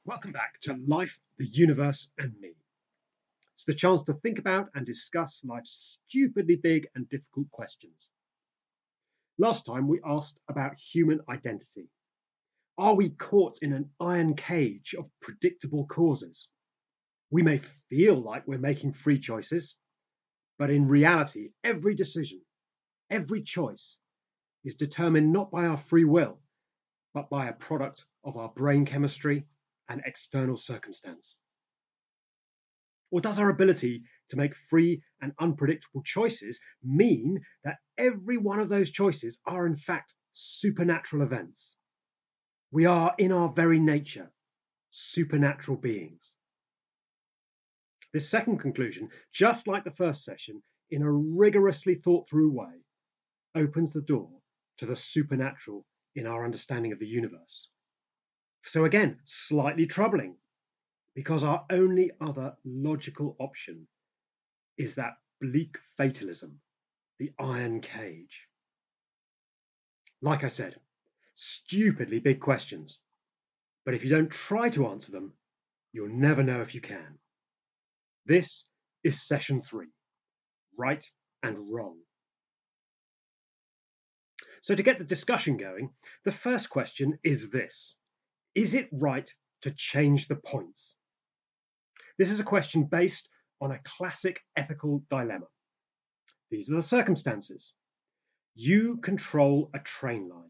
Welcome back to Life, the Universe, and Me. It's the chance to think about and discuss life's stupidly big and difficult questions. Last time we asked about human identity. Are we caught in an iron cage of predictable causes? We may feel like we're making free choices, but in reality, every decision, every choice is determined not by our free will, but by a product of our brain chemistry and external circumstance. Or does our ability to make free and unpredictable choices mean that every one of those choices are in fact supernatural events? We are, in our very nature, supernatural beings. This second conclusion, just like the first session, in a rigorously thought through way, opens the door to the supernatural in our understanding of the universe. So again, slightly troubling, because our only other logical option is that bleak fatalism, the iron cage. Like I said, stupidly big questions, but if you don't try to answer them, you'll never know if you can. This is session 3, right and wrong. So to get the discussion going, the first question is this: is it right to change the points? This is a question based on a classic ethical dilemma. These are the circumstances. You control a train line.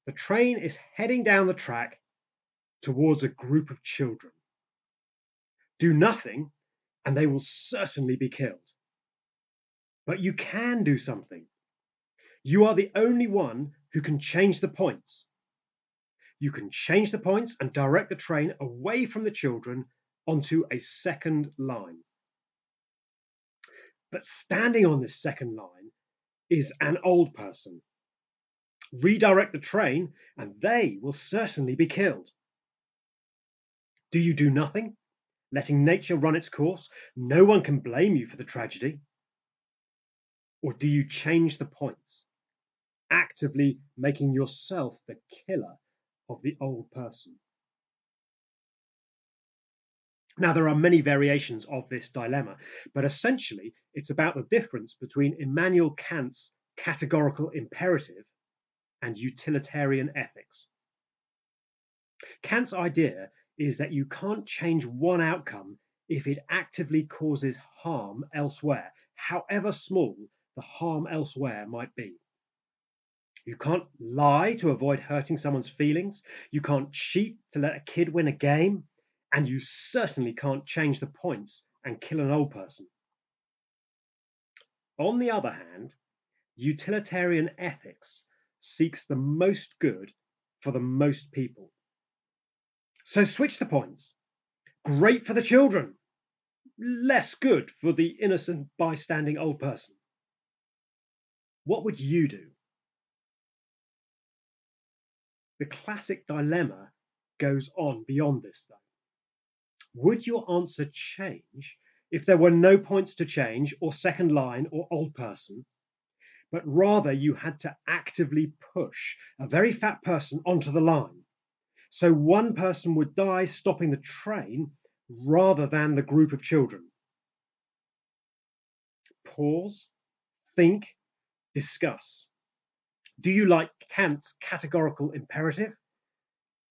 The train is heading down the track towards a group of children. Do nothing, and they will certainly be killed. But you can do something. You are the only one who can change the points. You can change the points and direct the train away from the children onto a second line. But standing on this second line is an old person. Redirect the train, and they will certainly be killed. Do you do nothing? Letting nature run its course? No one can blame you for the tragedy. Or do you change the points, actively making yourself the killer of the old person? Now, there are many variations of this dilemma, but essentially it's about the difference between Immanuel Kant's categorical imperative and utilitarian ethics. Kant's idea is that you can't change one outcome if it actively causes harm elsewhere, however small the harm elsewhere might be. You can't lie to avoid hurting someone's feelings. You can't cheat to let a kid win a game. And you certainly can't change the points and kill an old person. On the other hand, utilitarian ethics seeks the most good for the most people. So switch the points. Great for the children, less good for the innocent bystanding old person. What would you do? The classic dilemma goes on beyond this, though. Would your answer change if there were no points to change, or second line, or old person, but rather you had to actively push a very fat person onto the line? So one person would die stopping the train rather than the group of children. Pause, think, discuss. Do you like Kant's categorical imperative,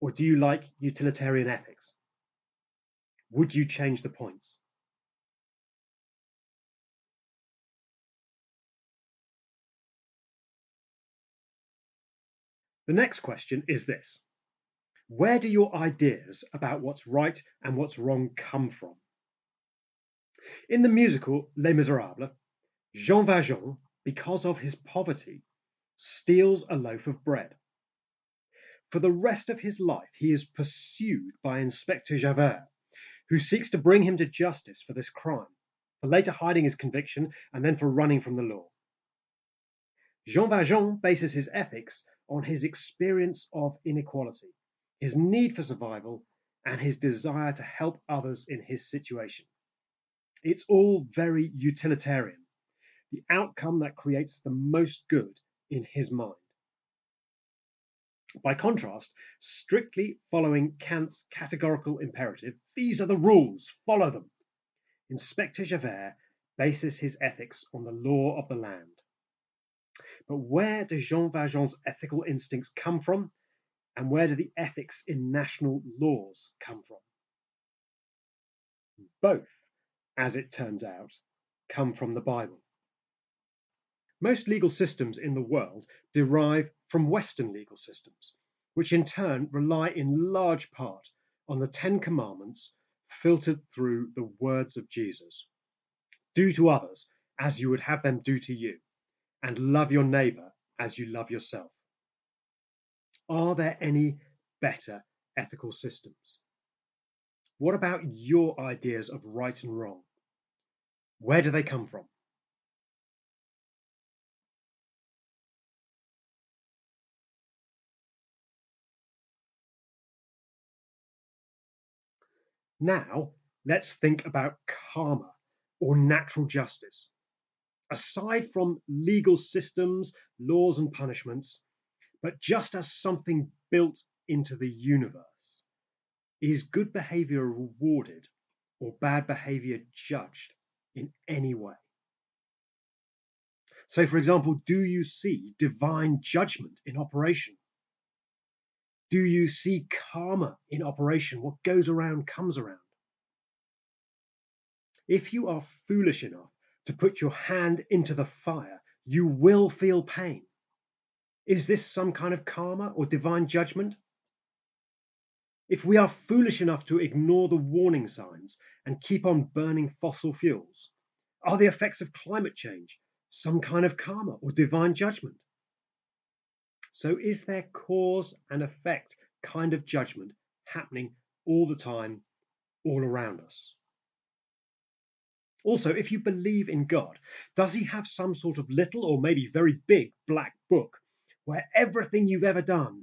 or do you like utilitarian ethics? Would you change the points? The next question is this: where do your ideas about what's right and what's wrong come from? In the musical Les Miserables, Jean Valjean, because of his poverty, steals a loaf of bread. For the rest of his life, he is pursued by Inspector Javert, who seeks to bring him to justice for this crime, for later hiding his conviction and then for running from the law. Jean Valjean bases his ethics on his experience of inequality, his need for survival, and his desire to help others in his situation. It's all very utilitarian, the outcome that creates the most good in his mind. By contrast, strictly following Kant's categorical imperative, these are the rules, follow them. Inspector Javert bases his ethics on the law of the land. But where do Jean Valjean's ethical instincts come from? And where do the ethics in national laws come from? Both, as it turns out, come from the Bible. Most legal systems in the world derive from Western legal systems, which in turn rely in large part on the Ten Commandments filtered through the words of Jesus. Do to others as you would have them do to you, and love your neighbour as you love yourself. Are there any better ethical systems? What about your ideas of right and wrong? Where do they come from? Now, let's think about karma or natural justice. Aside from legal systems, laws, and punishments, but just as something built into the universe, is good behavior rewarded or bad behavior judged in any way? So, for example, do you see divine judgment in operation? Do you see karma in operation? What goes around comes around. If you are foolish enough to put your hand into the fire, you will feel pain. Is this some kind of karma or divine judgment? If we are foolish enough to ignore the warning signs and keep on burning fossil fuels, are the effects of climate change some kind of karma or divine judgment? So is there cause and effect kind of judgment happening all the time, all around us? Also, if you believe in God, does he have some sort of little or maybe very big black book where everything you've ever done,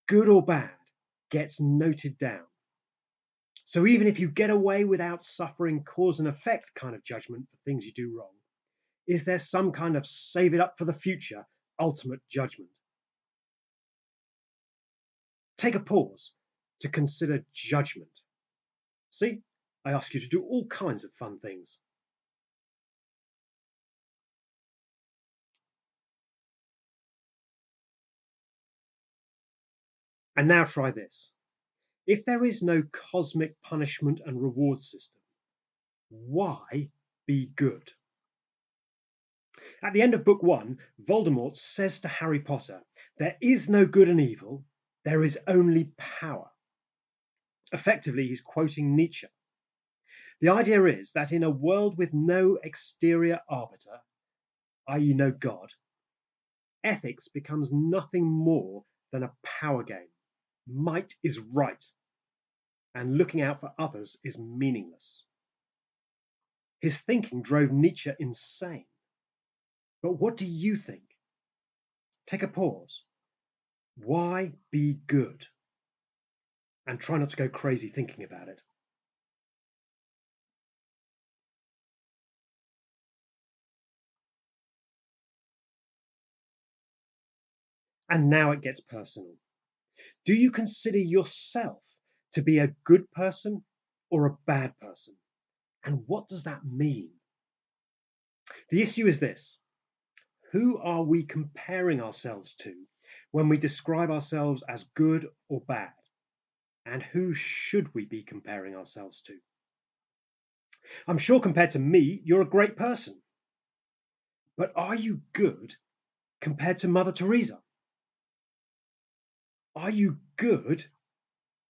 good or bad, gets noted down? So even if you get away without suffering cause and effect kind of judgment for things you do wrong, is there some kind of save it up for the future ultimate judgment? Take a pause to consider judgment. See, I ask you to do all kinds of fun things. And now try this. If there is no cosmic punishment and reward system, why be good? At the end of book 1, Voldemort says to Harry Potter, there is no good and evil, there is only power. Effectively, he's quoting Nietzsche. The idea is that in a world with no exterior arbiter, i.e. no God, ethics becomes nothing more than a power game. Might is right, and looking out for others is meaningless. His thinking drove Nietzsche insane. But what do you think? Take a pause. Why be good? And try not to go crazy thinking about it. And now it gets personal. Do you consider yourself to be a good person or a bad person? And what does that mean? The issue is this. Who are we comparing ourselves to when we describe ourselves as good or bad? And who should we be comparing ourselves to? I'm sure compared to me, you're a great person. But are you good compared to Mother Teresa? Are you good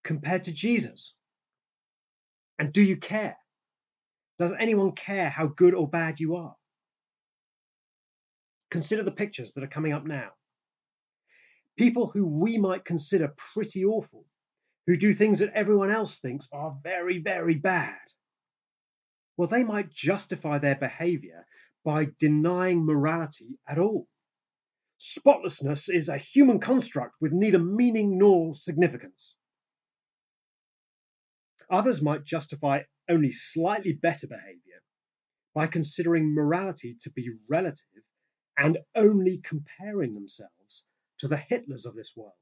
compared to Jesus? And do you care? Does anyone care how good or bad you are? Consider the pictures that are coming up now. People who we might consider pretty awful, who do things that everyone else thinks are very, very bad. Well, they might justify their behavior by denying morality at all. Spotlessness is a human construct with neither meaning nor significance. Others might justify only slightly better behavior by considering morality to be relative and only comparing themselves to the Hitlers of this world.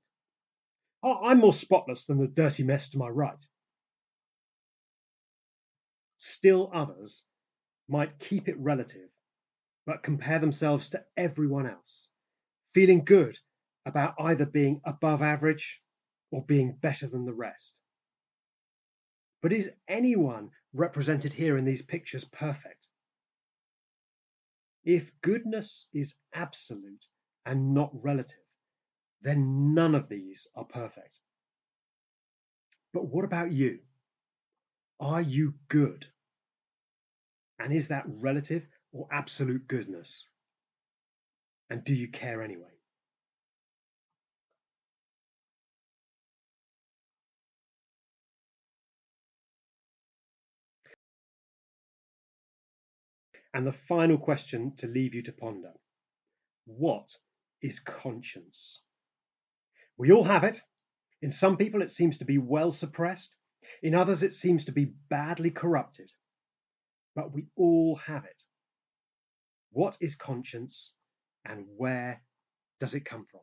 I'm more spotless than the dirty mess to my right. Still others might keep it relative, but compare themselves to everyone else, feeling good about either being above average or being better than the rest. But is anyone represented here in these pictures perfect? If goodness is absolute and not relative, then none of these are perfect. But what about you? Are you good? And is that relative or absolute goodness? And do you care anyway? And the final question to leave you to ponder: what is conscience? We all have it. In some people, it seems to be well suppressed. In others, it seems to be badly corrupted. But we all have it. What is conscience and where does it come from?